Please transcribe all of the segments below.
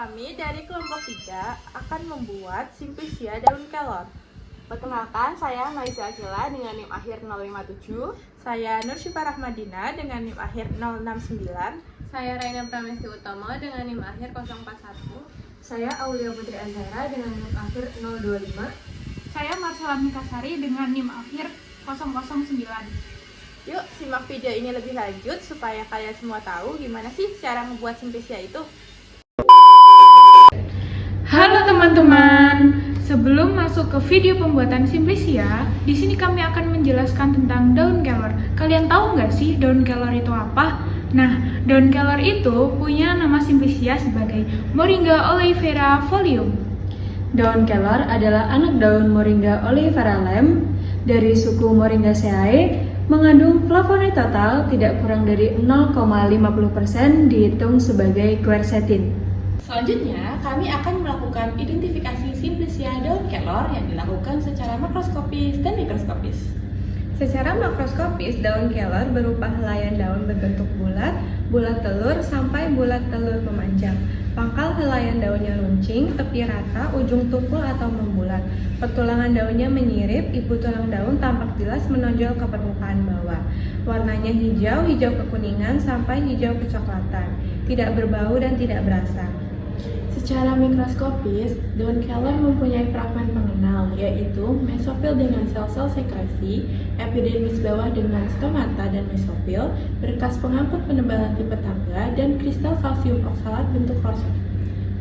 Kami dari kelompok 3 akan membuat Simplicia daun kelor. Perkenalkan, saya Maisa Akila dengan NIM akhir 057. Saya Nur Syifa Rahmadina dengan NIM akhir 069. Saya Raina Pramesti Utomo dengan NIM akhir 041. Saya Aulia Putri Azhara dengan NIM akhir 025. Saya Marsala Mikasari dengan NIM akhir 009. Yuk simak video ini lebih lanjut supaya kalian semua tahu gimana sih cara membuat Simplicia itu. Halo teman-teman, sebelum masuk ke video pembuatan Simplicia, di sini kami akan menjelaskan tentang daun kelor. Kalian tahu nggak sih daun kelor itu apa? Nah, daun kelor itu punya nama Simplicia sebagai Moringa oleifera folium. Daun kelor adalah anak daun Moringa oleifera lem dari suku Moringaceae, mengandung flavonoid total tidak kurang dari 0,50% dihitung sebagai quercetin. Selanjutnya, kami akan melakukan identifikasi Simplicia daun kelor yang dilakukan secara makroskopis dan mikroskopis. Secara makroskopis, daun kelor berupa helaian daun berbentuk bulat, bulat telur sampai bulat telur memanjang. Pangkal helaian daunnya runcing, tepi rata, ujung tukul atau membulat. Pertulangan daunnya menyirip, ibu tulang daun tampak jelas menonjol ke permukaan bawah. Warnanya hijau, hijau kekuningan sampai hijau kecoklatan. Tidak berbau dan tidak berasa. Secara mikroskopis, daun kelor mempunyai fragmen pengenal, yaitu mesofil dengan sel-sel sekresi, epidermis bawah dengan stomata dan mesofil, berkas pengangkut penebalan tipe tangga, dan kristal kalsium oksalat bentuk korset.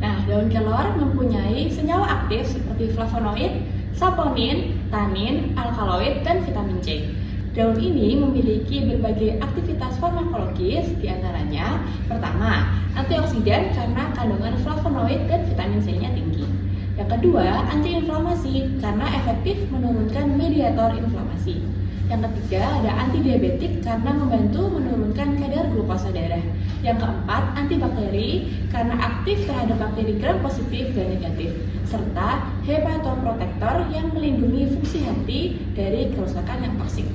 Nah, daun kelor mempunyai senyawa aktif seperti flavonoid, saponin, tanin, alkaloid, dan vitamin C. Daun ini memiliki berbagai aktivitas farmakologis, diantaranya pertama, antioksidan karena kandungan flavonoid dan vitamin C-nya tinggi. Yang kedua, antiinflamasi karena efektif menurunkan mediator inflamasi. Yang ketiga, ada antidiabetik karena membantu menurunkan kadar glukosa darah. Yang keempat, antibakteri karena aktif terhadap bakteri gram positif dan negatif, serta hepatoprotektor yang melindungi fungsi hati dari kerusakan yang toksik.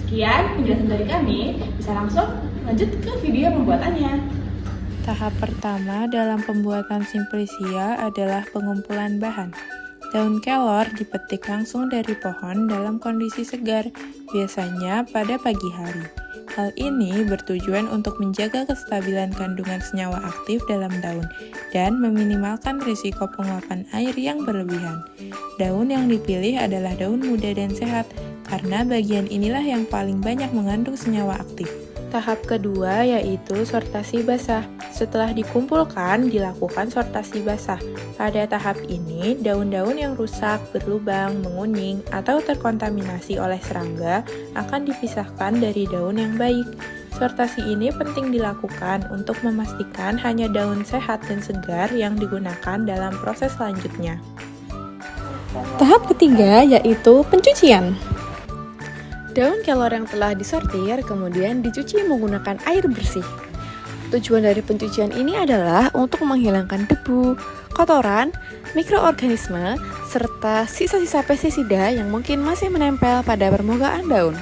Sekian penjelasan dari kami, bisa langsung lanjut ke video pembuatannya. Tahap pertama dalam pembuatan Simplicia adalah pengumpulan bahan. Daun kelor dipetik langsung dari pohon dalam kondisi segar, biasanya pada pagi hari. Hal ini bertujuan untuk menjaga kestabilan kandungan senyawa aktif dalam daun dan meminimalkan risiko penguapan air yang berlebihan. Daun yang dipilih adalah daun muda dan sehat, karena bagian inilah yang paling banyak mengandung senyawa aktif. Tahap kedua yaitu sortasi basah. Setelah dikumpulkan, dilakukan sortasi basah. Pada tahap ini, daun-daun yang rusak, berlubang, menguning, atau terkontaminasi oleh serangga akan dipisahkan dari daun yang baik. Sortasi ini penting dilakukan untuk memastikan hanya daun sehat dan segar yang digunakan dalam proses selanjutnya. Tahap ketiga yaitu pencucian. Daun kelor yang telah disortir kemudian dicuci menggunakan air bersih. Tujuan dari pencucian ini adalah untuk menghilangkan debu, kotoran, mikroorganisme, serta sisa-sisa pestisida yang mungkin masih menempel pada permukaan daun.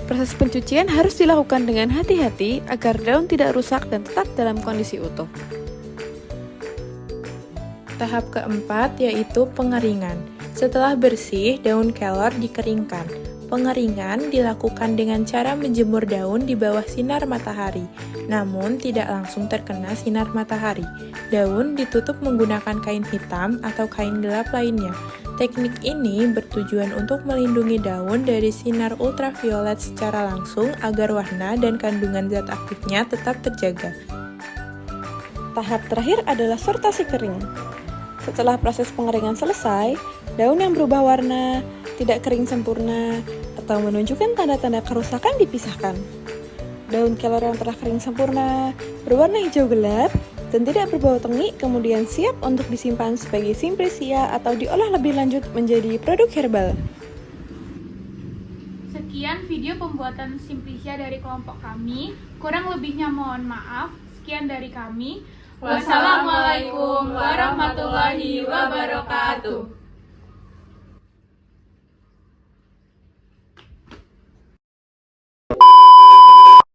Proses pencucian harus dilakukan dengan hati-hati agar daun tidak rusak dan tetap dalam kondisi utuh. Tahap keempat yaitu pengeringan. Setelah bersih, daun kelor dikeringkan. Pengeringan dilakukan dengan cara menjemur daun di bawah sinar matahari, namun tidak langsung terkena sinar matahari. Daun ditutup menggunakan kain hitam atau kain gelap lainnya. Teknik ini bertujuan untuk melindungi daun dari sinar ultraviolet secara langsung agar warna dan kandungan zat aktifnya tetap terjaga. Tahap terakhir adalah sortasi kering. Setelah proses pengeringan selesai, daun yang berubah warna, tidak kering sempurna, atau menunjukkan tanda-tanda kerusakan dipisahkan. Daun kelor yang telah kering sempurna, berwarna hijau gelap, dan tidak berbau tengik kemudian siap untuk disimpan sebagai Simplicia atau diolah lebih lanjut menjadi produk herbal. Sekian video pembuatan Simplicia dari kelompok kami. Kurang lebihnya mohon maaf. Sekian dari kami. Wassalamualaikum warahmatullahi wabarakatuh.